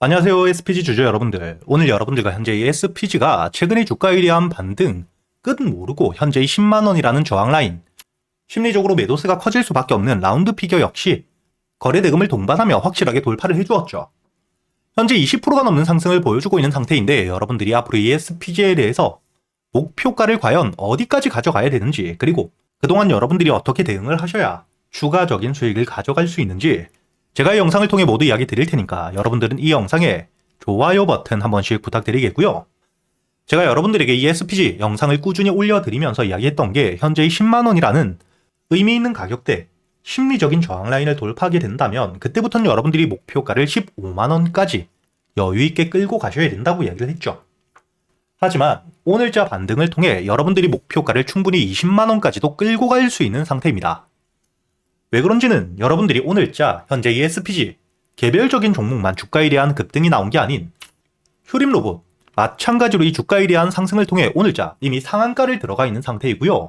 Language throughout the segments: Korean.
안녕하세요, SPG 주주 여러분들. 오늘 여러분들과 현재 이 SPG가 최근의 주가에 대한 반등, 끝은 모르고 현재 10만원이라는 저항 라인, 심리적으로 매도세가 커질 수밖에 없는 라운드 피겨 역시 거래 대금을 동반하며 확실하게 돌파를 해주었죠. 현재 20%가 넘는 상승을 보여주고 있는 상태인데 여러분들이 앞으로 이 SPG에 대해서 목표가를 과연 어디까지 가져가야 되는지, 그리고 그동안 여러분들이 어떻게 대응을 하셔야 추가적인 수익을 가져갈 수 있는지 제가 이 영상을 통해 모두 이야기 드릴 테니까 여러분들은 이 영상에 좋아요 버튼 한 번씩 부탁드리겠고요. 제가 여러분들에게 이 SPG 영상을 꾸준히 올려드리면서 이야기했던 게 현재의 10만원이라는 의미 있는 가격대, 심리적인 저항 라인을 돌파하게 된다면 그때부터는 여러분들이 목표가를 15만원까지 여유있게 끌고 가셔야 된다고 이야기를 했죠. 하지만 오늘자 반등을 통해 여러분들이 목표가를 충분히 20만원까지도 끌고 갈 수 있는 상태입니다. 왜 그런지는 여러분들이 오늘자 현재 이 SPG 개별적인 종목만 주가에 대한 급등이 나온 게 아닌 휴림로봇 마찬가지로 이 주가에 대한 상승을 통해 오늘자 이미 상한가를 들어가 있는 상태이고요.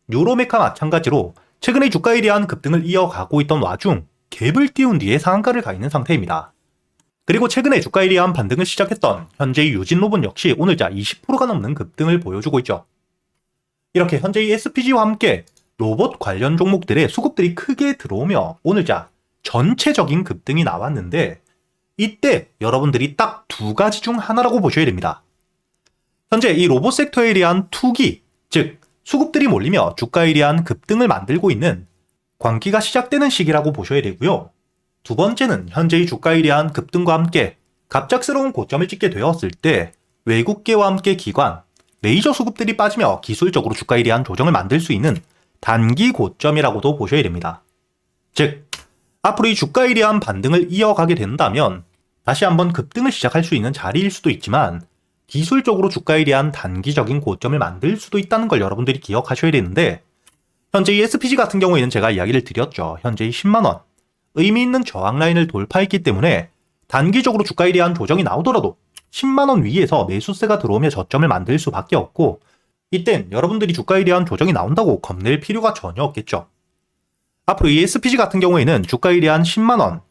뉴로메카 마찬가지로 최근에 주가에 대한 급등을 이어가고 있던 와중 갭을 띄운 뒤에 상한가를 가 있는 상태입니다. 그리고 최근에 주가에 대한 반등을 시작했던 현재의 유진로봇 역시 오늘자 20%가 넘는 급등을 보여주고 있죠. 이렇게 현재의 SPG와 함께 로봇 관련 종목들의 수급들이 크게 들어오며 오늘자 전체적인 급등이 나왔는데 이때 여러분들이 딱 두 가지 중 하나라고 보셔야 됩니다. 현재 이 로봇 섹터에 대한 투기, 즉 수급들이 몰리며 주가에 대한 급등을 만들고 있는 광기가 시작되는 시기라고 보셔야 되고요. 두 번째는 현재의 주가에 대한 급등과 함께 갑작스러운 고점을 찍게 되었을 때 외국계와 함께 기관, 메이저 수급들이 빠지며 기술적으로 주가에 대한 조정을 만들 수 있는 단기 고점이라고도 보셔야 됩니다. 즉, 앞으로 이 주가에 대한 반등을 이어가게 된다면 다시 한번 급등을 시작할 수 있는 자리일 수도 있지만 기술적으로 주가에 대한 단기적인 고점을 만들 수도 있다는 걸 여러분들이 기억하셔야 되는데 현재 이 SPG 같은 경우에는 제가 이야기를 드렸죠. 현재 이 10만원 의미 있는 저항 라인을 돌파했기 때문에 단기적으로 주가에 대한 조정이 나오더라도 10만원 위에서 매수세가 들어오며 저점을 만들 수밖에 없고 이땐 여러분들이 주가에 대한 조정이 나온다고 겁낼 필요가 전혀 없겠죠. 앞으로 이 SPG 같은 경우에는 주가에 대한 10만원,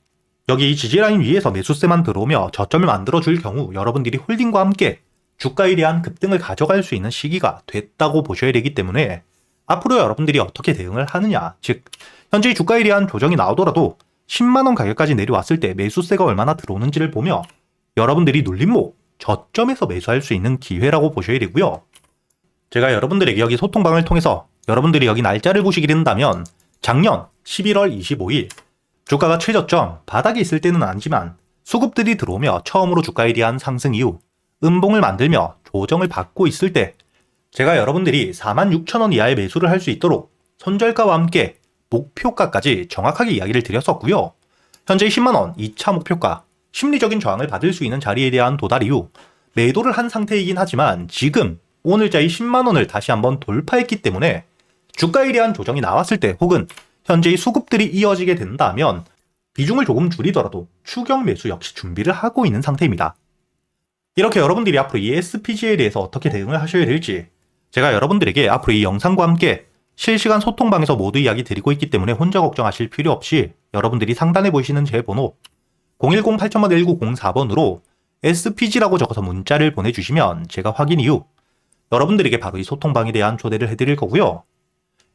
여기 이 지지라인 위에서 매수세만 들어오며 저점을 만들어줄 경우 여러분들이 홀딩과 함께 주가에 대한 급등을 가져갈 수 있는 시기가 됐다고 보셔야 되기 때문에 앞으로 여러분들이 어떻게 대응을 하느냐, 즉 현재 주가에 대한 조정이 나오더라도 10만원 가격까지 내려왔을 때 매수세가 얼마나 들어오는지를 보며 여러분들이 눌림목, 저점에서 매수할 수 있는 기회라고 보셔야 되고요. 제가 여러분들에게 여기 소통방을 통해서 여러분들이 여기 날짜를 보시게 된다면 작년 11월 25일 주가가 최저점 바닥에 있을 때는 아니지만 수급들이 들어오며 처음으로 주가에 대한 상승 이후 음봉을 만들며 조정을 받고 있을 때 제가 여러분들이 46,000원 이하의 매수를 할 수 있도록 손절가와 함께 목표가까지 정확하게 이야기를 드렸었고요. 현재 10만원 2차 목표가 심리적인 저항을 받을 수 있는 자리에 대한 도달 이후 매도를 한 상태이긴 하지만 지금 오늘자의 10만원을 다시 한번 돌파했기 때문에 주가에 대한 조정이 나왔을 때 혹은 현재의 수급들이 이어지게 된다면 비중을 조금 줄이더라도 추격 매수 역시 준비를 하고 있는 상태입니다. 이렇게 여러분들이 앞으로 이 SPG에 대해서 어떻게 대응을 하셔야 될지 제가 여러분들에게 앞으로 이 영상과 함께 실시간 소통방에서 모두 이야기 드리고 있기 때문에 혼자 걱정하실 필요 없이 여러분들이 상단에 보이시는 제 번호 010-8000-1904번으로 SPG라고 적어서 문자를 보내주시면 제가 확인 이후 여러분들에게 바로 이 소통방에 대한 초대를 해드릴 거고요.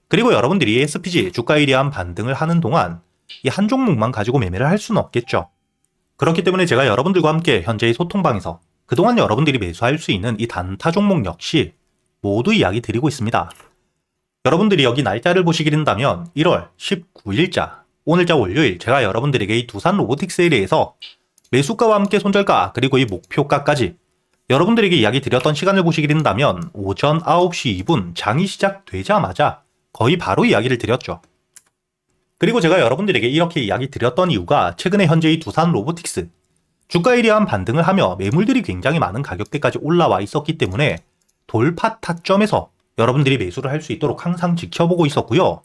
그리고 여러분들이 SPG 주가에 대한 반등을 하는 동안 이 한 종목만 가지고 매매를 할 수는 없겠죠. 그렇기 때문에 제가 여러분들과 함께 현재의 소통방에서 그동안 여러분들이 매수할 수 있는 이 단타 종목 역시 모두 이야기 드리고 있습니다. 여러분들이 여기 날짜를 보시게 된다면 1월 19일자 오늘자 월요일 제가 여러분들에게 이 두산 로보틱스에 대해서 매수가와 함께 손절가 그리고 이 목표가까지 여러분들에게 이야기 드렸던 시간을 보시게 된다면 오전 9시 2분 장이 시작되자마자 거의 바로 이야기를 드렸죠. 그리고 제가 여러분들에게 이렇게 이야기 드렸던 이유가 최근에 현재의 두산 로보틱스 주가에 대한 반등을 하며 매물들이 굉장히 많은 가격대까지 올라와 있었기 때문에 돌파 타점에서 여러분들이 매수를 할 수 있도록 항상 지켜보고 있었고요.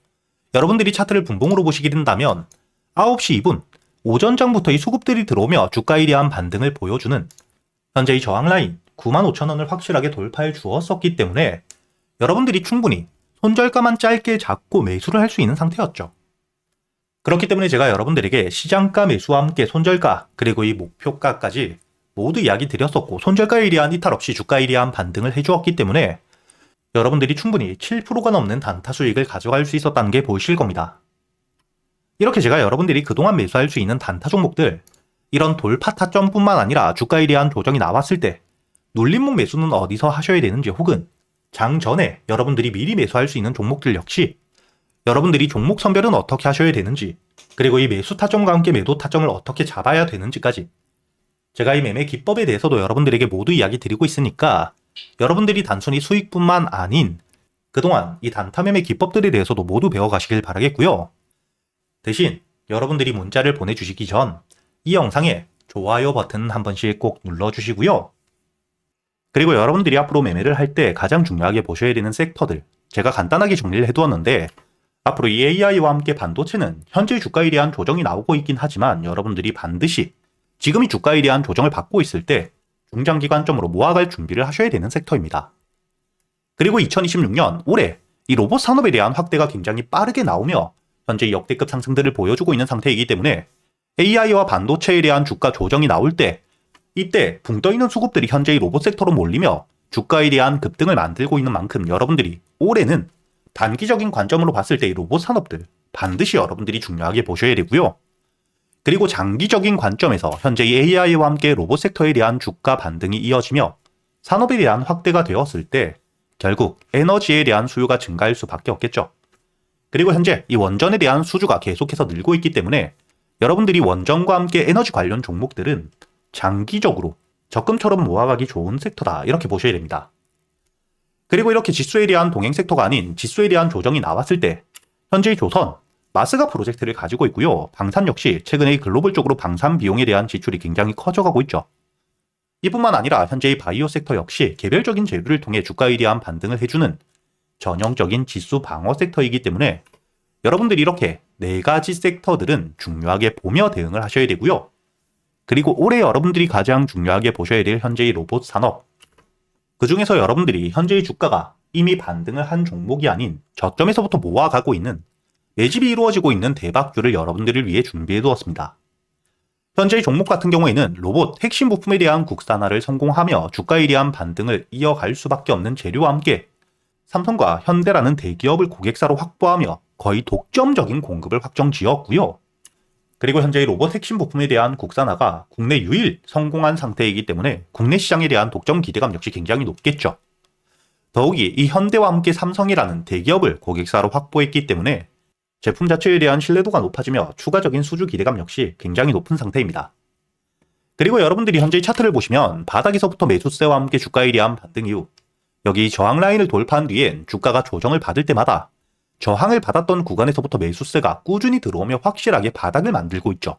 여러분들이 차트를 분봉으로 보시게 된다면 9시 2분 오전장부터 이 수급들이 들어오며 주가에 대한 반등을 보여주는 현재의 저항 라인 95,000원을 확실하게 돌파해 주었었기 때문에 여러분들이 충분히 손절가만 짧게 잡고 매수를 할 수 있는 상태였죠. 그렇기 때문에 제가 여러분들에게 시장가 매수와 함께 손절가 그리고 이 목표가까지 모두 이야기 드렸었고 손절가에 의한 이탈 없이 주가에 의한 반등을 해주었기 때문에 여러분들이 충분히 7%가 넘는 단타 수익을 가져갈 수 있었다는 게 보이실 겁니다. 이렇게 제가 여러분들이 그동안 매수할 수 있는 단타 종목들 이런 돌파 타점뿐만 아니라 주가에 대한 조정이 나왔을 때 눌림목 매수는 어디서 하셔야 되는지 혹은 장 전에 여러분들이 미리 매수할 수 있는 종목들 역시 여러분들이 종목 선별은 어떻게 하셔야 되는지 그리고 이 매수 타점과 함께 매도 타점을 어떻게 잡아야 되는지까지 제가 이 매매 기법에 대해서도 여러분들에게 모두 이야기 드리고 있으니까 여러분들이 단순히 수익뿐만 아닌 그동안 이 단타 매매 기법들에 대해서도 모두 배워가시길 바라겠고요. 대신 여러분들이 문자를 보내주시기 전 이 영상에 좋아요 버튼 한 번씩 꼭 눌러주시고요. 그리고 여러분들이 앞으로 매매를 할 때 가장 중요하게 보셔야 되는 섹터들 제가 간단하게 정리를 해두었는데 앞으로 이 AI와 함께 반도체는 현재 주가에 대한 조정이 나오고 있긴 하지만 여러분들이 반드시 지금이 주가에 대한 조정을 받고 있을 때 중장기관점으로 모아갈 준비를 하셔야 되는 섹터입니다. 그리고 2026년 올해 이 로봇 산업에 대한 확대가 굉장히 빠르게 나오며 현재 역대급 상승들을 보여주고 있는 상태이기 때문에 AI와 반도체에 대한 주가 조정이 나올 때 이때 붕 떠있는 수급들이 현재의 로봇 섹터로 몰리며 주가에 대한 급등을 만들고 있는 만큼 여러분들이 올해는 단기적인 관점으로 봤을 때 이 로봇 산업들 반드시 여러분들이 중요하게 보셔야 되고요. 그리고 장기적인 관점에서 현재 이 AI와 함께 로봇 섹터에 대한 주가 반등이 이어지며 산업에 대한 확대가 되었을 때 결국 에너지에 대한 수요가 증가할 수밖에 없겠죠. 그리고 현재 이 원전에 대한 수주가 계속해서 늘고 있기 때문에 여러분들이 원전과 함께 에너지 관련 종목들은 장기적으로 적금처럼 모아가기 좋은 섹터다 이렇게 보셔야 됩니다. 그리고 이렇게 지수에 대한 동행 섹터가 아닌 지수에 대한 조정이 나왔을 때 현재의 조선, 마스가 프로젝트를 가지고 있고요. 방산 역시 최근에 글로벌 쪽으로 방산 비용에 대한 지출이 굉장히 커져가고 있죠. 이뿐만 아니라 현재의 바이오 섹터 역시 개별적인 재료를 통해 주가에 대한 반등을 해주는 전형적인 지수 방어 섹터이기 때문에 여러분들이 이렇게 4가지 섹터들은 중요하게 보며 대응을 하셔야 되고요. 그리고 올해 여러분들이 가장 중요하게 보셔야 될 현재의 로봇 산업 그 중에서 여러분들이 현재의 주가가 이미 반등을 한 종목이 아닌 저점에서부터 모아가고 있는 매집이 이루어지고 있는 대박주를 여러분들을 위해 준비해 두었습니다. 현재의 종목 같은 경우에는 로봇 핵심 부품에 대한 국산화를 성공하며 주가에 대한 반등을 이어갈 수밖에 없는 재료와 함께 삼성과 현대라는 대기업을 고객사로 확보하며 거의 독점적인 공급을 확정지었고요. 그리고 현재의 로봇 핵심 부품에 대한 국산화가 국내 유일 성공한 상태이기 때문에 국내 시장에 대한 독점 기대감 역시 굉장히 높겠죠. 더욱이 이 현대와 함께 삼성이라는 대기업을 고객사로 확보했기 때문에 제품 자체에 대한 신뢰도가 높아지며 추가적인 수주 기대감 역시 굉장히 높은 상태입니다. 그리고 여러분들이 현재의 차트를 보시면 바닥에서부터 매수세와 함께 주가에 대한 반등 이후 여기 저항 라인을 돌파한 뒤엔 주가가 조정을 받을 때마다 저항을 받았던 구간에서부터 매수세가 꾸준히 들어오며 확실하게 바닥을 만들고 있죠.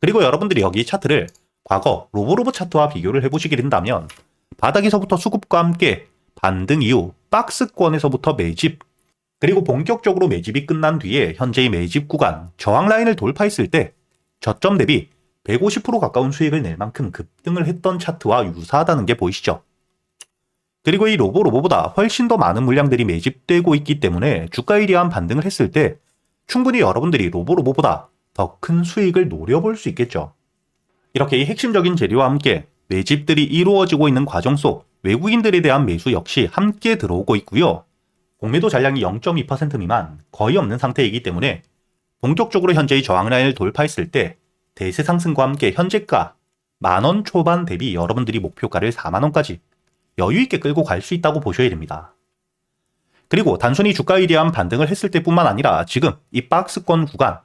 그리고 여러분들이 여기 차트를 과거 로보로봇 차트와 비교를 해보시게 된다면 바닥에서부터 수급과 함께 반등 이후 박스권에서부터 매집 그리고 본격적으로 매집이 끝난 뒤에 현재의 매집 구간 저항 라인을 돌파했을 때 저점 대비 150% 가까운 수익을 낼 만큼 급등을 했던 차트와 유사하다는 게 보이시죠? 그리고 이 로보보다 훨씬 더 많은 물량들이 매집되고 있기 때문에 주가에 대한 반등을 했을 때 충분히 여러분들이 로보보다 더 큰 수익을 노려볼 수 있겠죠. 이렇게 이 핵심적인 재료와 함께 매집들이 이루어지고 있는 과정 속 외국인들에 대한 매수 역시 함께 들어오고 있고요. 공매도 잔량이 0.2% 미만 거의 없는 상태이기 때문에 본격적으로 현재의 저항 라인을 돌파했을 때 대세 상승과 함께 현재가 만원 초반 대비 여러분들이 목표가를 4만원까지 여유있게 끌고 갈 수 있다고 보셔야 됩니다. 그리고 단순히 주가에 대한 반등을 했을 때뿐만 아니라 지금 이 박스권 구간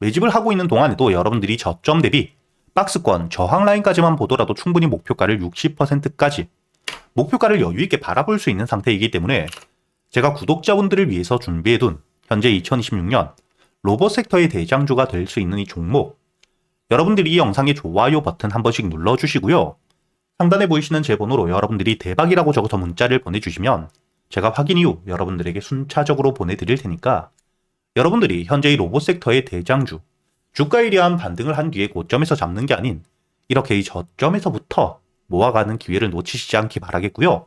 매집을 하고 있는 동안에도 여러분들이 저점 대비 박스권 저항 라인까지만 보더라도 충분히 목표가를 60%까지 목표가를 여유있게 바라볼 수 있는 상태이기 때문에 제가 구독자분들을 위해서 준비해둔 현재 2026년 로봇 섹터의 대장주가 될 수 있는 이 종목 여러분들이 이 영상의 좋아요 버튼 한 번씩 눌러주시고요. 상단에 보이시는 제 번호로 여러분들이 대박이라고 적어서 문자를 보내주시면 제가 확인 이후 여러분들에게 순차적으로 보내드릴 테니까 여러분들이 현재의 로봇 섹터의 대장주 주가에 대한 반등을 한 뒤에 고점에서 잡는 게 아닌 이렇게 이 저점에서부터 모아가는 기회를 놓치시지 않기 바라겠고요.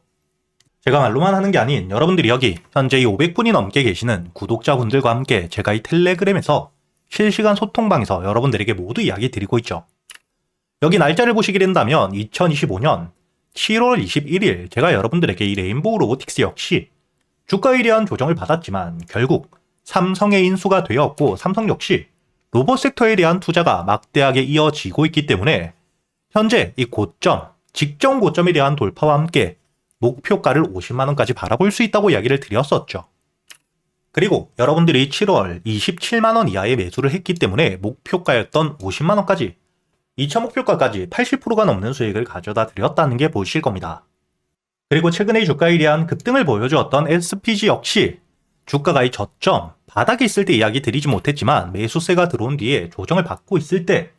제가 말로만 하는 게 아닌 여러분들이 여기 현재 이 500분이 넘게 계시는 구독자분들과 함께 제가 이 텔레그램에서 실시간 소통방에서 여러분들에게 모두 이야기 드리고 있죠. 여기 날짜를 보시게 된다면 2025년 7월 21일 제가 여러분들에게 이 레인보우 로보틱스 역시 주가에 대한 조정을 받았지만 결국 삼성의 인수가 되었고 삼성 역시 로봇 섹터에 대한 투자가 막대하게 이어지고 있기 때문에 현재 이 고점, 직전 고점에 대한 돌파와 함께 목표가를 50만원까지 바라볼 수 있다고 이야기를 드렸었죠. 그리고 여러분들이 7월 27만원 이하의 매수를 했기 때문에 목표가였던 50만원까지 2차 목표가까지 80%가 넘는 수익을 가져다 드렸다는 게 보이실 겁니다. 그리고 최근의 주가에 대한 급등을 보여주었던 SPG 역시 주가가 이 저점, 바닥에 있을 때 이야기 드리지 못했지만 매수세가 들어온 뒤에 조정을 받고 있을 때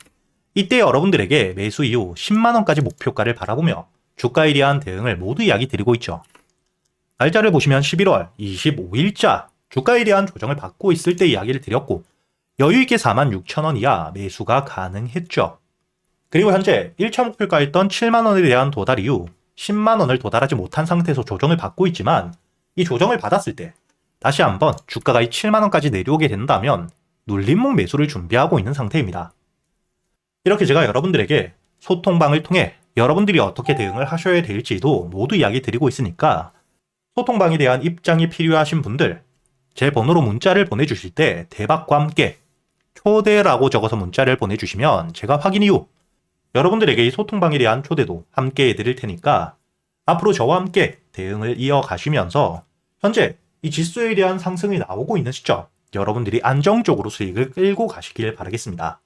이때 여러분들에게 매수 이후 10만원까지 목표가를 바라보며 주가에 대한 대응을 모두 이야기 드리고 있죠. 날짜를 보시면 11월 25일자 주가에 대한 조정을 받고 있을 때 이야기를 드렸고 여유있게 46,000원 이하 매수가 가능했죠. 그리고 현재 1차 목표가였던 7만원에 대한 도달 이후 10만원을 도달하지 못한 상태에서 조정을 받고 있지만 이 조정을 받았을 때 다시 한번 주가가 이 7만원까지 내려오게 된다면 눌림목 매수를 준비하고 있는 상태입니다. 이렇게 제가 여러분들에게 소통방을 통해 여러분들이 어떻게 대응을 하셔야 될지도 모두 이야기 드리고 있으니까 소통방에 대한 입장이 필요하신 분들 제 번호로 문자를 보내주실 때 대박과 함께 초대라고 적어서 문자를 보내주시면 제가 확인 이후 여러분들에게 이 소통방에 대한 초대도 함께 해드릴 테니까 앞으로 저와 함께 대응을 이어가시면서 현재 이 지수에 대한 상승이 나오고 있는 시점 여러분들이 안정적으로 수익을 끌고 가시길 바라겠습니다.